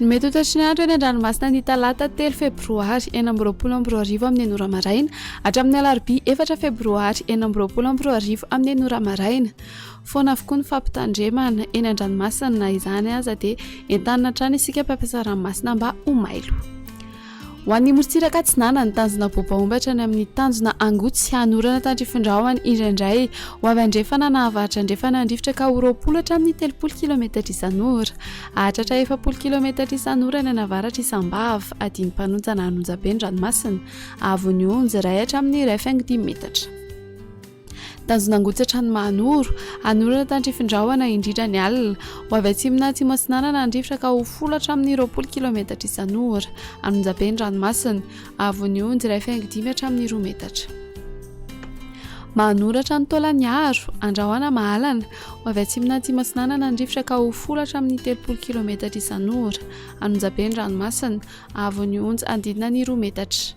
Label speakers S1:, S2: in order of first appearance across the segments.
S1: Mety ho tatriny andro eny an-dranomasina ny talata 3 febroary 2024 amin'ny enora maraina hatramin'ny alarobia 4 febroary 2024 amin'ny enora maraina. Foana avokoa ny fampitandremana eny an-dranomasina na izany aza dia entanina hatrany isika mpampiasa ranomasina mba ho mailo. Ho an'ny morontsiraka Atsinana ny tanjona bobaomba hatrany amin'ny tanjona Angotsy hanorana tandrifindrahona indraindray ho avy andrefana na avaratra andrefana andrifotra ka ho 20 hatramin'ny 30 km isan'ora. Hahatratra 70 km isan'ora ny avaratra isam-bava adiny mpanontsana Anonjabe ny ranomasina avy onjy 1 hatramin'ny 1.5 metatra. Tanjona Angotsy hatrany Mahanoro hanorana tandrifindrahona indrindra ny alina ho avy atsimona atsimo Atsinana andrifotra ka ho 10 hatramin'ny 20 km isan'ora. Anonjabe ny ranomasina avy onjy 1.5 hatramin'ny 2 metatra. Mahanoro hatrany Taolagnaro Andrahoana Mahalana ho avy atsimona atsimo Atsinana andrifotra ka ho 10 hatramin'ny 30 km isan'ora. Anonjabe ny ranomasina avy onjy andidina ny 2 metatra.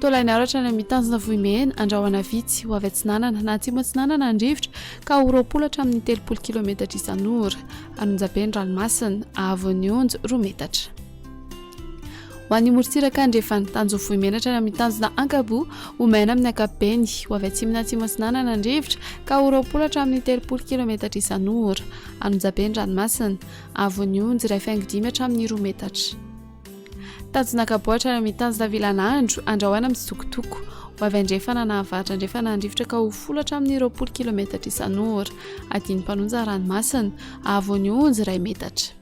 S1: Taolagnaro hatrany amin'ny tanjona Vohimena Andrahoana Vitsy ho avy Atsinanana na atsimo Atsinanana andrifotra ka ho 20 hatramin'ny 30 km isan'ora. Anonjabe ny ranomasina avy onjy 2 metatra. Ho an'ny morontsiraka andrefana tanjona Vohimena hatrany amin'ny tanjona Ankabo ho maina amin'ny ankapobeny ho avy atsimona atsimo Atsinanana andrifotra ka ho 20 hatramin'ny 30 km isan'ora. Anonjabe ny ranomasina avy onjy 1.5 hatramin'ny 2 metatra. Tanjona Ankabo hatrany amin'ny tanjona Vilanandro Andrahoana Mitsitokotoko ho avy andrefana na avaratra andrefana andrifotra ka ho 10 hatramin'ny 20 km isan'ora. Adiny mpanonja ranomasina avy onjy 1 metatra.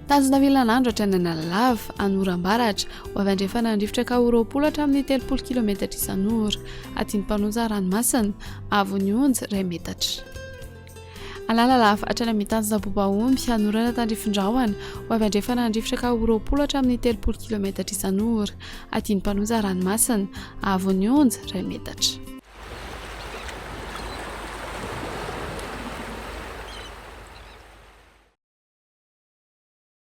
S1: Tanjona Vilanandro hatrany Analalava Anorambaratra ho avy andrefana andrifotra ka ho 20 hatramin'ny 30 km isan'ora. Adiny mpanonja ranomasina avy onjy 1 metatra. Analalava hatrany amin'ny tanjona Bobaomby hanorana tandrifindrahona ho avy andrefana andrifotra ka ho 20 hatramin'ny 30 km isan'ora. Adiny mpanonja ranomasina avy onjy 1 metatra.